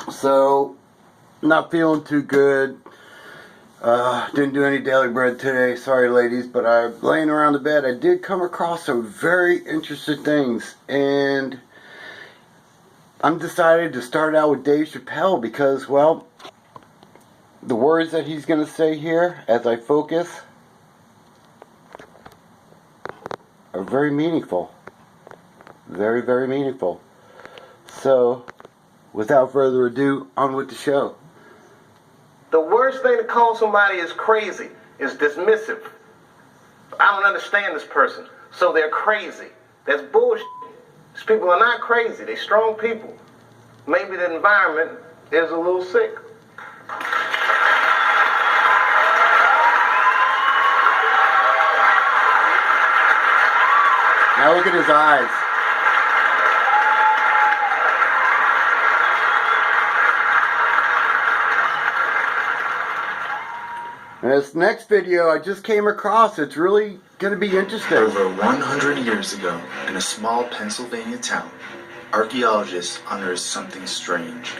So, not feeling too good. Didn't do any daily bread today. Sorry, ladies, but I'm laying around the bed. I did come across some very interesting things, and I'm decided to start out with Dave Chappelle because, well, the words that he's going to say here as I focus are very meaningful. Very, very meaningful. So, without further ado, on with the show. The worst thing to call somebody is crazy is dismissive. I don't understand this person, so they're crazy. That's bullshit. These people are not crazy. They're strong people. Maybe the environment is a little sick. Now look at his eyes. And this next video I just came across, it's really going to be interesting. Over 100 years ago, in a small Pennsylvania town, archaeologists unearthed something strange.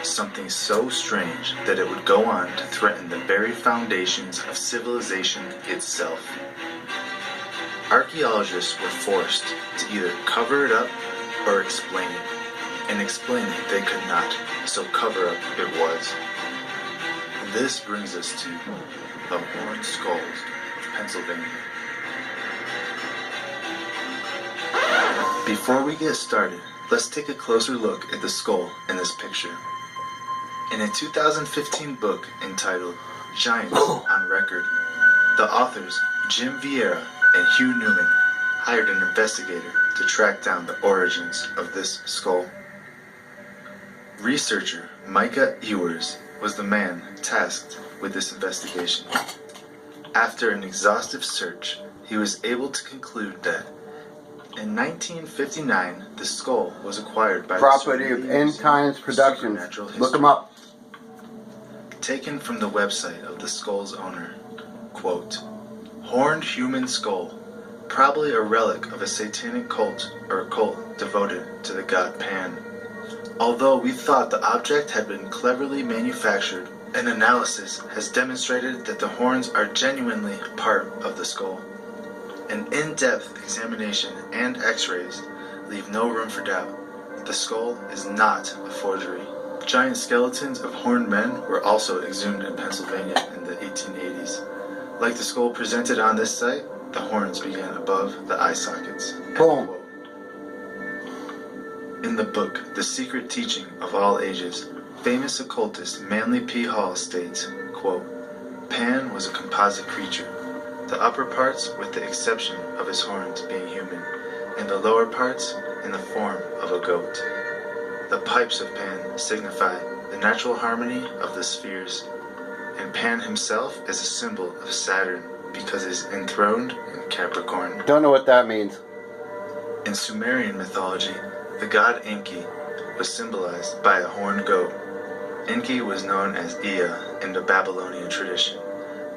Something so strange that it would go on to threaten the very foundations of civilization itself. Archaeologists were forced to either cover it up or explain it. And explain it they could not, so cover up it was. This brings us to the Horned Skulls of Pennsylvania. Before we get started, let's take a closer look at the skull in this picture. In a 2015 book entitled Giants on Record, the authors Jim Vieira and Hugh Newman hired an investigator to track down the origins of this skull. Researcher Micah Ewers was the man tasked with this investigation. After an exhaustive search, he was able to conclude that in 1959, the skull was acquired by property of End Times Productions. Look them up. Taken from the website of the skull's owner. Quote, horned human skull, probably a relic of a satanic cult or a cult devoted to the god Pan. Although we thought the object had been cleverly manufactured, an analysis has demonstrated that the horns are genuinely part of the skull. An in-depth examination and x-rays leave no room for doubt. The skull is not a forgery. Giant skeletons of horned men were also exhumed in Pennsylvania in the 1880s. Like the skull presented on this site, the horns began above the eye sockets. Boom. In the book, The Secret Teaching of All Ages, famous occultist Manly P. Hall states, quote, Pan was a composite creature, the upper parts with the exception of his horns being human, and the lower parts in the form of a goat. The pipes of Pan signify the natural harmony of the spheres, and Pan himself is a symbol of Saturn because he is enthroned in Capricorn. Don't know what that means. In Sumerian mythology, the god Enki was symbolized by a horned goat. Enki was known as Ea in the Babylonian tradition.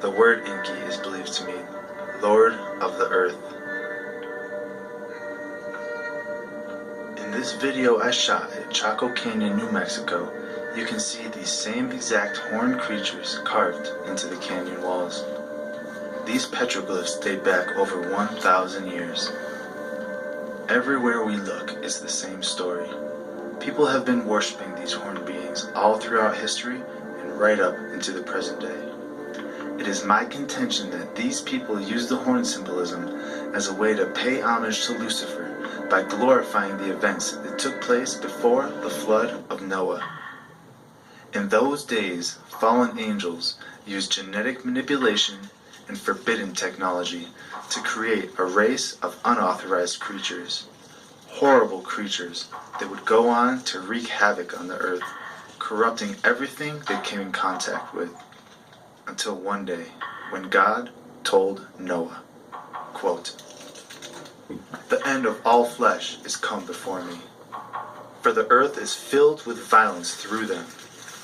The word Enki is believed to mean Lord of the Earth. In this video I shot at Chaco Canyon, New Mexico, you can see these same exact horned creatures carved into the canyon walls. These petroglyphs date back over 1,000 years. Everywhere we look is the same story. People have been worshipping these horned beings all throughout history and right up into the present day. It is my contention that these people use the horn symbolism as a way to pay homage to Lucifer by glorifying the events that took place before the flood of Noah. In those days, fallen angels used genetic manipulation and forbidden technology to create a race of unauthorized creatures. Horrible creatures that would go on to wreak havoc on the earth, corrupting everything they came in contact with. Until one day, when God told Noah, quote, the end of all flesh is come before me, for the earth is filled with violence through them,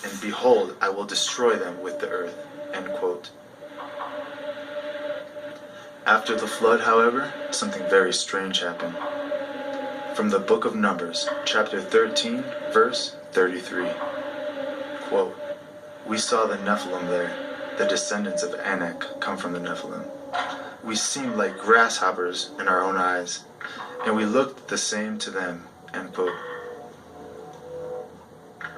and behold, I will destroy them with the earth, end quote. After the flood, however, something very strange happened. From the book of Numbers, chapter 13, verse 33. Quote, "We saw the Nephilim there, the descendants of Anak come from the Nephilim. We seemed like grasshoppers in our own eyes, and we looked the same to them." End quote.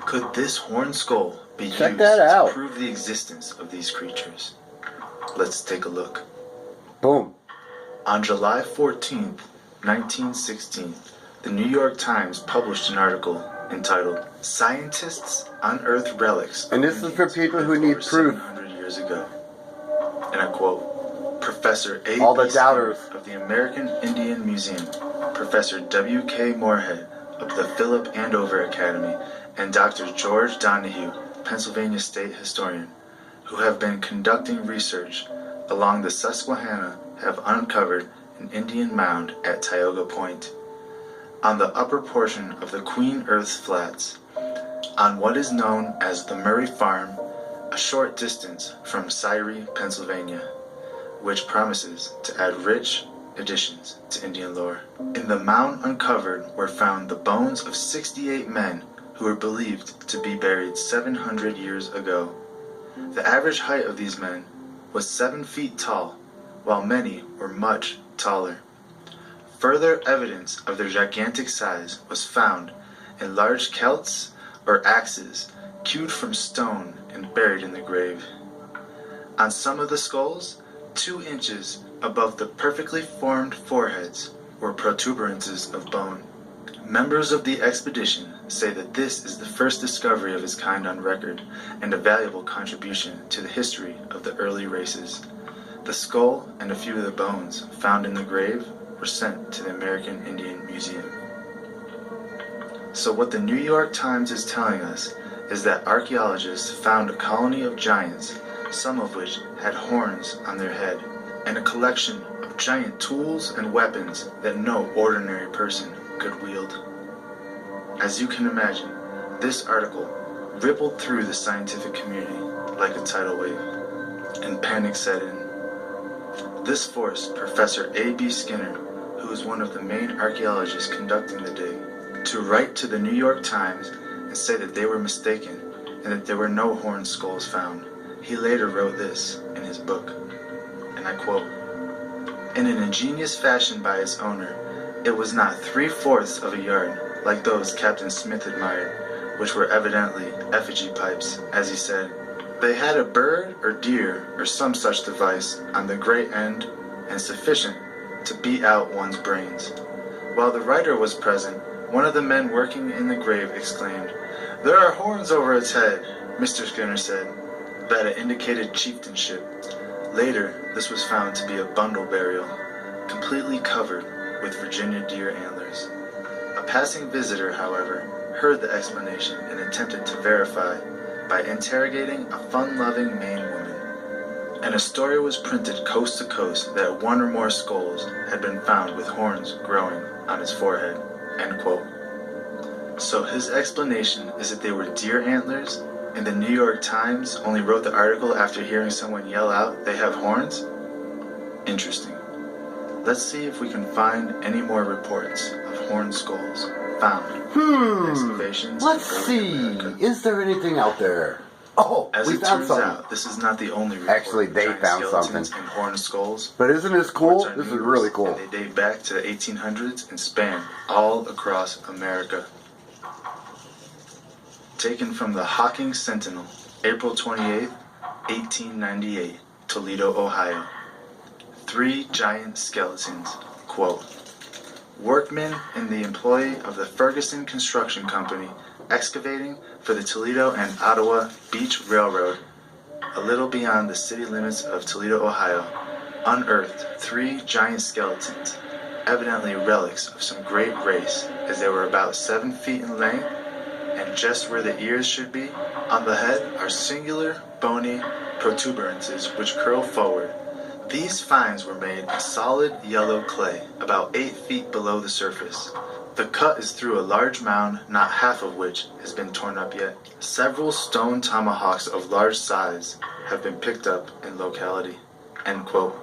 Could this horn skull be Check used that out. to prove the existence of these creatures? Let's take a look. Boom. On July 14th, 1916, the New York Times published an article entitled "Scientists Unearth Relics." And this is for people who need proof. 700 years ago. And I quote, Professor A. All the B. Skinner doubters. of the American Indian Museum, Professor W.K. Moorhead of the Philip Andover Academy, and Dr. George Donahue, Pennsylvania State Historian, who have been conducting research along the Susquehanna, have uncovered an Indian mound at Tioga Point, on the upper portion of the Queen Earth Flats, on what is known as the Murray Farm, a short distance from Sciery, Pennsylvania, which promises to add rich additions to Indian lore. In the mound uncovered were found the bones of 68 men who were believed to be buried 700 years ago. The average height of these men was 7 feet tall, while many were much taller. Further evidence of their gigantic size was found in large celts or axes hewed from stone and buried in the grave. On some of the skulls, 2 inches above the perfectly formed foreheads, were protuberances of bone. Members of the expedition say that this is the first discovery of its kind on record and a valuable contribution to the history of the early races. The skull and a few of the bones found in the grave were sent to the American Indian Museum. So what the New York Times is telling us is that archaeologists found a colony of giants, some of which had horns on their head, and a collection of giant tools and weapons that no ordinary person could wield. As you can imagine, this article rippled through the scientific community like a tidal wave, and panic set in. This forced Professor A. B. Skinner, who was one of the main archaeologists conducting the dig, to write to the New York Times and say that they were mistaken and that there were no horned skulls found. He later wrote this in his book, and I quote, "In an ingenious fashion by its owner, it was not 3/4 of a yard, like those Captain Smith admired, which were evidently effigy pipes, as he said. They had a bird or deer or some such device on the great end, and sufficient to beat out one's brains. While the writer was present, one of the men working in the grave exclaimed, 'There are horns over its head,' Mr. Skinner said, that it indicated chieftainship. Later, this was found to be a bundle burial, completely covered with Virginia deer antlers. A passing visitor, however, heard the explanation and attempted to verify by interrogating a fun-loving Maine woman, and a story was printed coast to coast that one or more skulls had been found with horns growing on its forehead." End quote. So his explanation is that they were deer antlers, and the New York Times only wrote the article after hearing someone yell out, "They have horns"? Interesting. Let's see if we can find any more reports of horned skulls found in excavations. Let's in early see. America. Is there anything out there? Oh, As we it found turns something. out, this is not the only report Actually, of they giant found skeletons something. and horned skulls. But isn't this cool? Reports are This is numerous, really cool. and they date back to the 1800s and span all across America. Taken from the Hawking Sentinel, April 28, 1898, Toledo, Ohio. 3 giant skeletons. Quote, "Workmen in the employ of the Ferguson Construction Company excavating for the Toledo and Ottawa Beach Railroad, a little beyond the city limits of Toledo, Ohio, unearthed 3 giant skeletons, evidently relics of some great race, as they were about 7 feet in length, and just where the ears should be, on the head are singular bony protuberances which curl forward. These finds were made in solid yellow clay, about 8 feet below the surface. The cut is through a large mound, not half of which has been torn up yet. Several stone tomahawks of large size have been picked up in locality." End quote.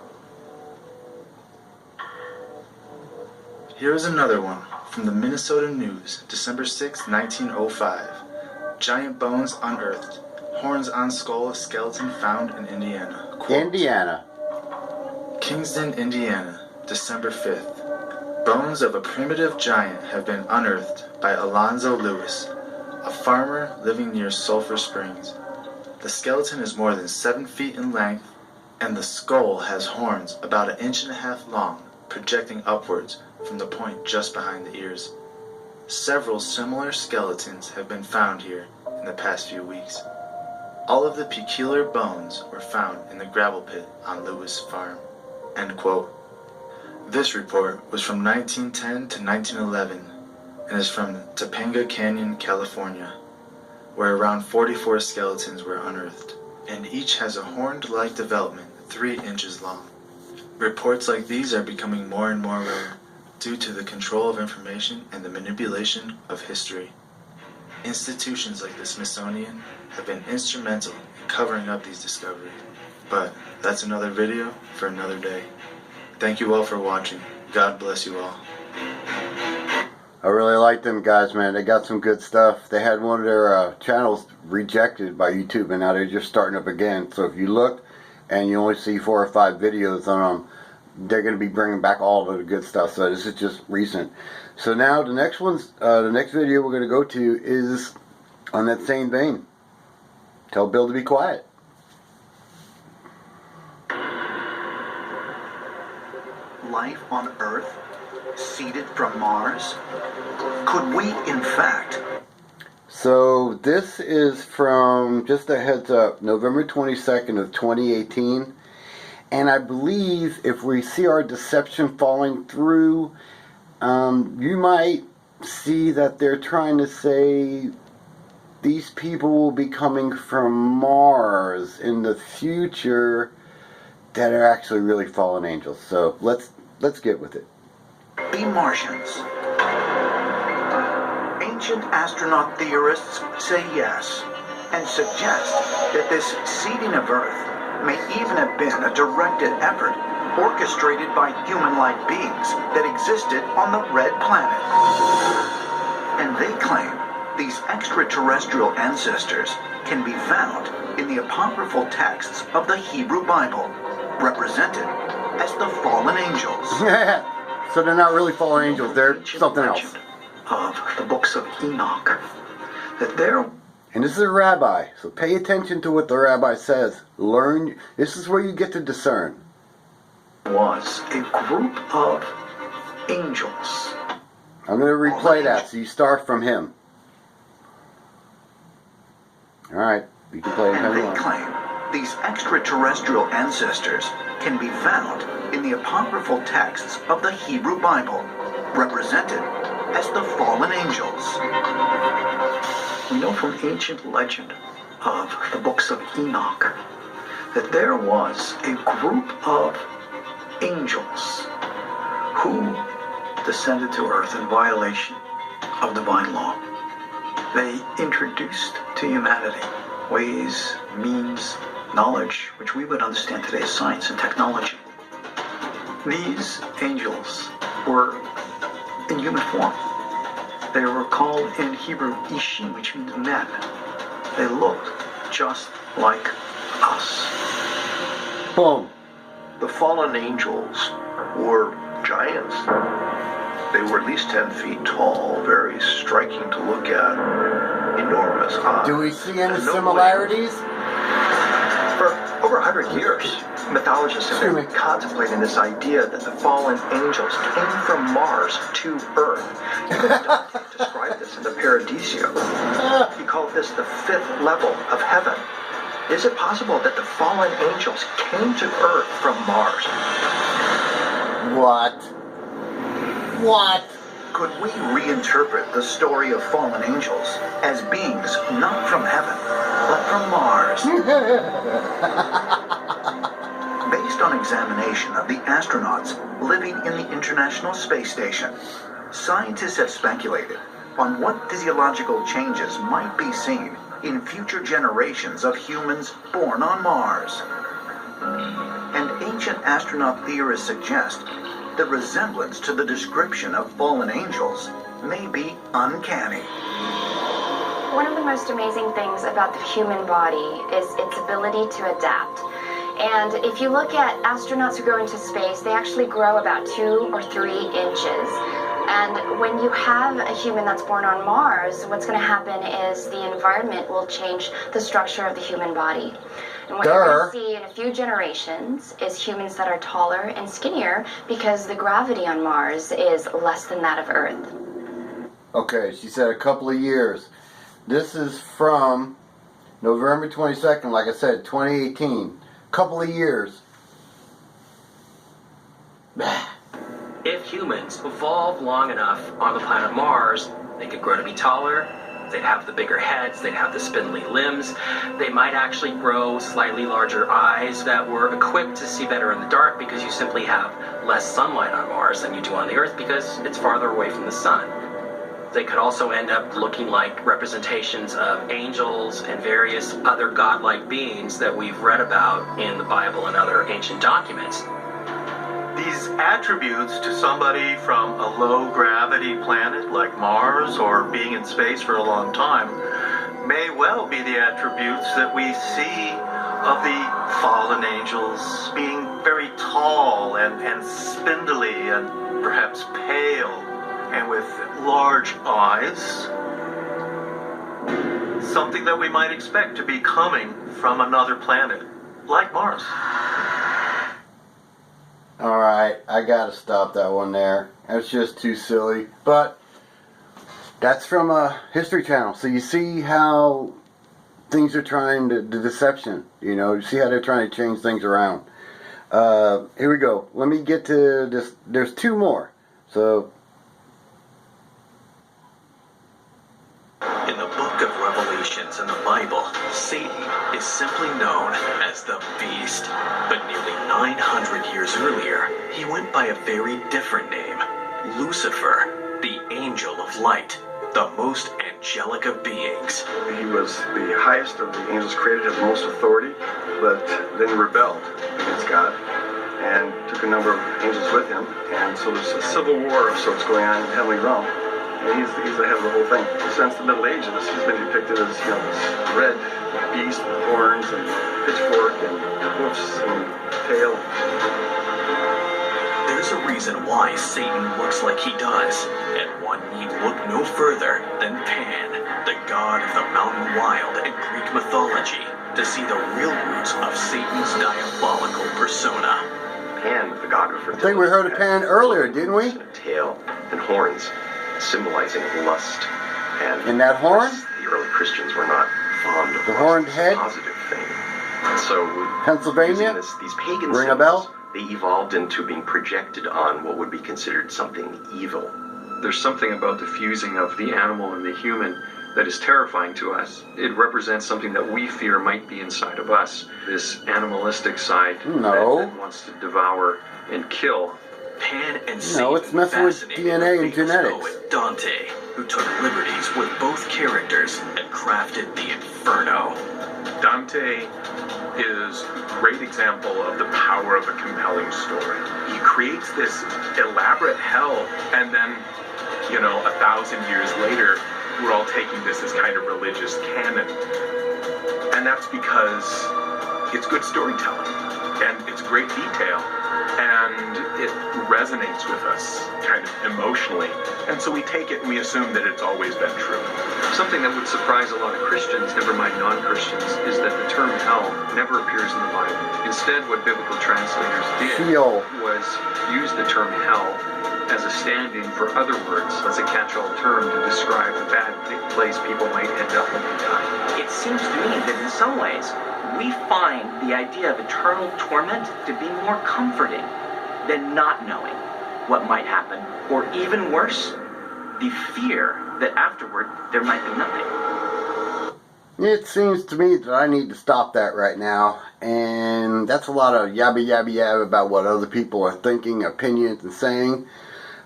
Here is another one from the Minnesota News, December 6, 1905. Giant bones unearthed. Horns on skull of skeleton found in Indiana. Quote, Indiana. Kingston, Indiana, December 5th. Bones of a primitive giant have been unearthed by Alonzo Lewis, a farmer living near Sulphur Springs. The skeleton is more than 7 feet in length, and the skull has horns about 1.5 inches long, projecting upwards from the point just behind the ears. Several similar skeletons have been found here in the past few weeks. All of the peculiar bones were found in the gravel pit on Lewis Farm. End quote. This report was from 1910 to 1911 and is from Topanga Canyon, California, where around 44 skeletons were unearthed, and each has a horned-like development 3 inches long. Reports like these are becoming more and more rare due to the control of information and the manipulation of history. Institutions like the Smithsonian have been instrumental in covering up these discoveries. But that's another video for another day. Thank you all for watching. God bless you all. I really like them guys, man. They got some good stuff. They had one of their channels rejected by YouTube, and now they're just starting up again. So if you look and you only see 4 or 5 videos on them, they're going to be bringing back all of the good stuff. So this is just recent. So now the next video we're going to go to is on that same vein. Tell Bill to be quiet. Life on Earth, seeded from Mars? Could we, in fact? So this is from, just a heads up, November 22nd of 2018. And I believe if we see our deception falling through, you might see that they're trying to say these people will be coming from Mars in the future that are actually really fallen angels. So let's get with it. Be Martians. Ancient astronaut theorists say yes, and suggest that this seeding of Earth may even have been a directed effort orchestrated by human-like beings that existed on the Red Planet. And they claim these extraterrestrial ancestors can be found in the apocryphal texts of the Hebrew Bible, represented as the fallen angels. So they're not really fallen angels, they're something else. Of the books of Enoch, that there. And this is a rabbi, so pay attention to what the rabbi says. Learn, this is where you get to discern. Was a group of angels. I'm going to replay that so you start from him. Alright, you can play it And anytime you they want. claim these extraterrestrial ancestors can be found in the apocryphal texts of the Hebrew Bible, represented as the fallen angels. We know from ancient legend of the books of Enoch that there was a group of angels who descended to earth in violation of divine law. They introduced to humanity ways, means, knowledge, which we would understand today as science and technology. These angels were in human form. They were called in Hebrew Ishim, which means men. They looked just like us. Boom. The fallen angels were giants. They were at least 10 feet tall, very striking to look at, enormous eyes. Do we see any And nobody- similarities? For over 100 years, mythologists have been contemplating this idea that the fallen angels came from Mars to Earth. Even Dante described this in the Paradiso. He called this the 5th level of heaven. Is it possible that the fallen angels came to Earth from Mars? What? What? Could we reinterpret the story of fallen angels as beings not from heaven, but from Mars? Based on examination of the astronauts living in the International Space Station, scientists have speculated on what physiological changes might be seen in future generations of humans born on Mars. And ancient astronaut theorists suggest the resemblance to the description of fallen angels may be uncanny. One of the the most amazing things about the human body is its ability to adapt. And if you look at astronauts who go into space, they actually grow about 2 or 3 inches. And when you have a human that's born on Mars, what's going to happen is the environment will change the structure of the human body. And what you're going to see in a few generations is humans that are taller and skinnier because the gravity on Mars is less than that of Earth. Okay, she said a couple of years. This is from November 22nd, like I said, 2018. Couple of years. If humans evolved long enough on the planet Mars, they could grow to be taller, they'd have the bigger heads, they'd have the spindly limbs, they might actually grow slightly larger eyes that were equipped to see better in the dark because you simply have less sunlight on Mars than you do on the Earth because it's farther away from the sun. They could also end up looking like representations of angels and various other godlike beings that we've read about in the Bible and other ancient documents. These attributes to somebody from a low-gravity planet like Mars or being in space for a long time may well be the attributes that we see of the fallen angels being very tall and spindly and perhaps pale and with large eyes. Something that we might expect to be coming from another planet like Mars. Alright, I gotta stop that one there. That's just too silly. But that's from a History Channel. So you see how things are trying to, the deception, you know, you see how they're trying to change things around. Here we go. Let me get to this. There's 2 more. So in the book of Revelations in the Bible, Satan is simply known as the Beast. But nearly 900 years earlier, he went by a very different name, Lucifer, the angel of light, the most angelic of beings. He was the highest of the angels created, had the most authority, but then rebelled against God and took a number of angels with him. And so there's a civil war of sorts going on in the heavenly realm. And he's the head of the whole thing. Since the Middle Ages, he's been depicted as, you know, this red beast with horns and pitchfork and hoofs and tail. There's a reason why Satan looks like he does, and one need look no further than Pan, the god of the mountain wild in Greek mythology, to see the real roots of Satan's diabolical persona. Pan, the god of fertility. I think we heard of Pan earlier, didn't we? A tail and horns, symbolizing lust. And in that horn? The early Christians were not fond of the horned head? Positive thing. So Pennsylvania? These pagan ring a bell? They evolved into being projected on what would be considered something evil. There's something about the fusing of the animal and the human that is terrifying to us. It represents something that we fear might be inside of us. This animalistic side that wants to devour and kill. Pan and Satan. No, it's messing with DNA and genetics. Dante, who took liberties with both characters and crafted the Inferno. Dante is a great example of the power of a compelling story. He creates this elaborate hell, and then, you know, 1,000 years later, we're all taking this as kind of religious canon. And that's because it's good storytelling, and it's great detail, and it resonates with us kind of emotionally. And so we take it and we assume that it's always been true. Something that would surprise a lot of Christians, never mind non-Christians, is that the term hell never appears in the Bible. Instead, what biblical translators did was use the term hell as a stand-in for other words, as a catch-all term to describe the bad place people might end up when they die. It seems to me that in some ways, we find the idea of eternal torment to be more comforting than not knowing what might happen, or even worse, the fear that afterward there might be nothing. It seems to me that I need to stop that right now, and that's a lot of yabba yabba yabba about what other people are thinking, opinions, and saying.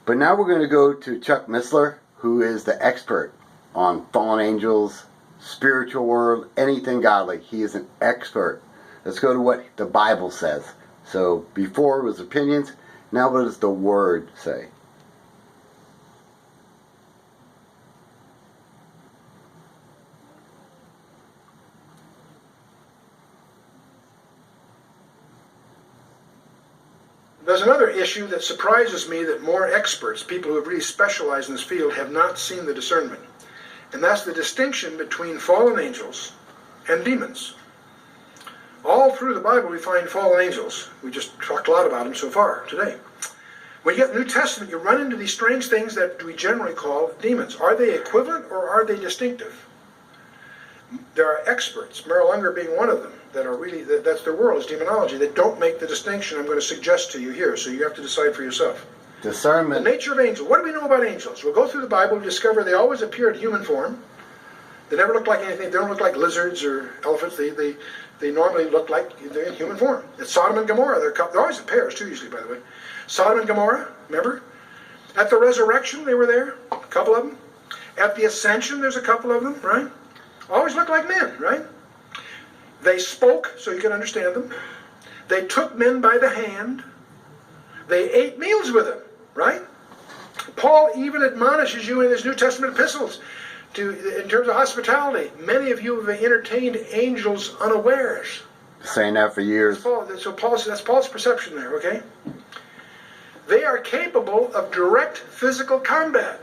But now we're going to go to Chuck Missler, who is the expert on fallen angels, spiritual world, anything godly. He is an expert. Let's go to what the Bible says. So before it was opinions, now what does the Word say? There's another issue that surprises me that more experts, people who have really specialized in this field, have not seen the discernment. And that's the distinction between fallen angels and demons. All through the Bible we find fallen angels. We just talked a lot about them so far today. When you get the New Testament, you run into these strange things that we generally call demons. Are they equivalent or are they distinctive? There are experts, Merrill Unger being one of them, that are really, that's their world, is demonology, that don't make the distinction I'm going to suggest to you here, so you have to decide for yourself. Discernment. The nature of angels. What do we know about angels? We'll go through the Bible and discover they always appear in human form. They never look like anything. They don't look like lizards or elephants. They normally look like they're in human form. It's Sodom and Gomorrah. They're always in pairs, too, usually, by the way. Sodom and Gomorrah, remember? At the resurrection, they were there, a couple of them. At the ascension, there's a couple of them, right? Always look like men, right? They spoke, so you can understand them. They took men by the hand. They ate meals with them, right? Paul even admonishes you in his New Testament epistles in terms of hospitality. Many of you have entertained angels unawares. Saying that for years. That's Paul's perception there, okay? They are capable of direct physical combat.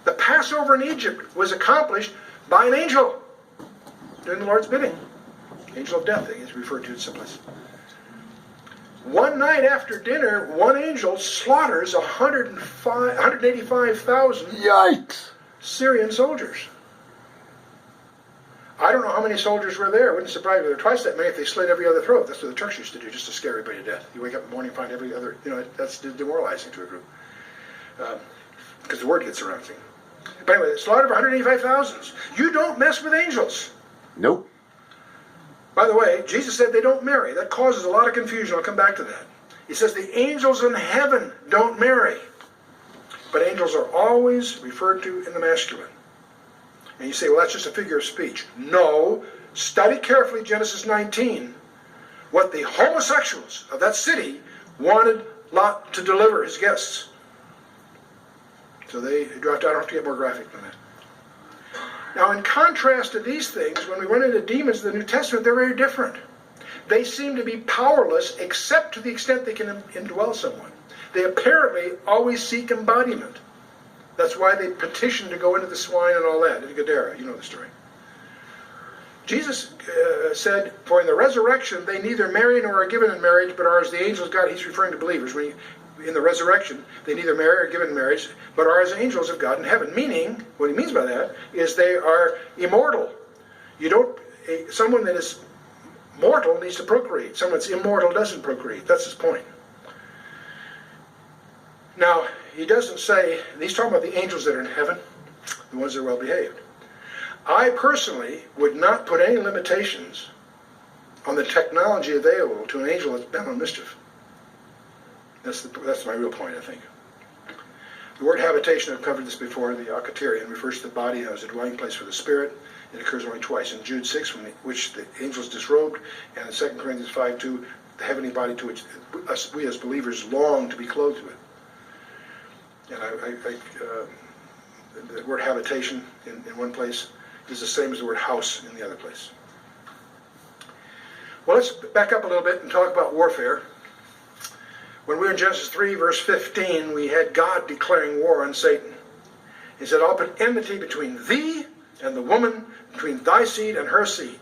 The Passover in Egypt was accomplished by an angel doing the Lord's bidding. Angel of death, is referred to in someplace. One night after dinner, one angel slaughters 185,000 Yikes! Syrian soldiers. I don't know how many soldiers were there. It wouldn't surprise me if there were twice that many if they slit every other throat. That's what the Turks used to do, just to scare everybody to death. You wake up in the morning and find every other, that's demoralizing to a group. Because the word gets around thing. But anyway, they slaughtered 185,000. You don't mess with angels. Nope. By the way, Jesus said they don't marry. That causes a lot of confusion. I'll come back to that. He says the angels in heaven don't marry. But angels are always referred to in the masculine. And you say, well, that's just a figure of speech. No. Study carefully Genesis 19. What the homosexuals of that city wanted Lot to deliver his guests. So they dropped out. I don't have to get more graphic than that. Now, in contrast to these things, when we run into demons in the New Testament, they're very different. They seem to be powerless except to the extent they can indwell someone. They apparently always seek embodiment. That's why they petitioned to go into the swine and all that, in Gadara. You know the story. Jesus said, for in the resurrection, they neither marry nor are given in marriage, but are as the angels of God. He's referring to believers. In the resurrection, they neither marry or given in marriage, but are as angels of God in heaven. Meaning, what he means by that is they are immortal. Someone that is mortal needs to procreate. Someone that's immortal doesn't procreate. That's his point. Now, he doesn't say, he's talking about the angels that are in heaven, the ones that are well behaved. I personally would not put any limitations on the technology available to an angel that's bent on mischief. That's my real point, I think. The word habitation, I've covered this before, the akaterion, refers to the body as a dwelling place for the spirit. It occurs only twice. In Jude 6, which the angels disrobed, and in 2 Corinthians 5:2, the heavenly body to which we as believers long to be clothed with. And the word habitation in one place is the same as the word house in the other place. Well, let's back up a little bit and talk about warfare. When we were in Genesis 3, verse 15, we had God declaring war on Satan. He said, I'll put enmity between thee and the woman, between thy seed and her seed.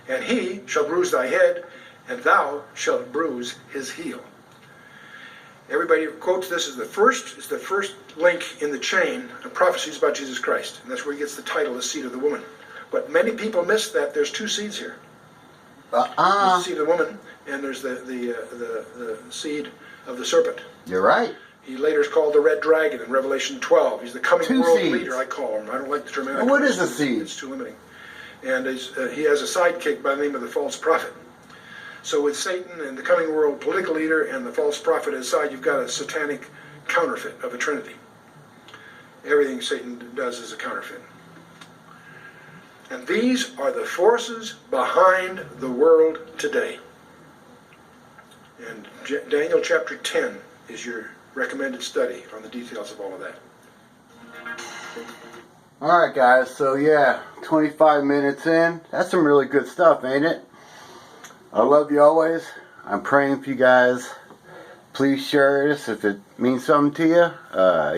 And he shall bruise thy head, and thou shalt bruise his heel. Everybody quotes this as the first link in the chain of prophecies about Jesus Christ. And that's where he gets the title, the seed of the woman. But many people miss that there's two seeds here. There's the seed of the woman, and there's the seed of the serpent. You're right. He later is called the red dragon in Revelation 12. He's the coming world leader, I call him. I don't like the term. What is a seed? It's too limiting. And he has a sidekick by the name of the false prophet. So with Satan and the coming world political leader and the false prophet at his side, you've got a satanic counterfeit of a trinity. Everything Satan does is a counterfeit. And these are the forces behind the world today. And Daniel chapter 10 is your recommended study on the details of all of that. Alright guys, so yeah, 25 minutes in. That's some really good stuff, ain't it? I love you always. I'm praying for you guys. please share this if it means something to you.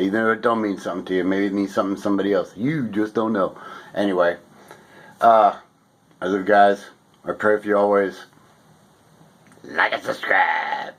Even if it don't mean something to you, maybe it means something to somebody else. You just don't know. Anyway, I love you guys. I pray for you always. Like and subscribe.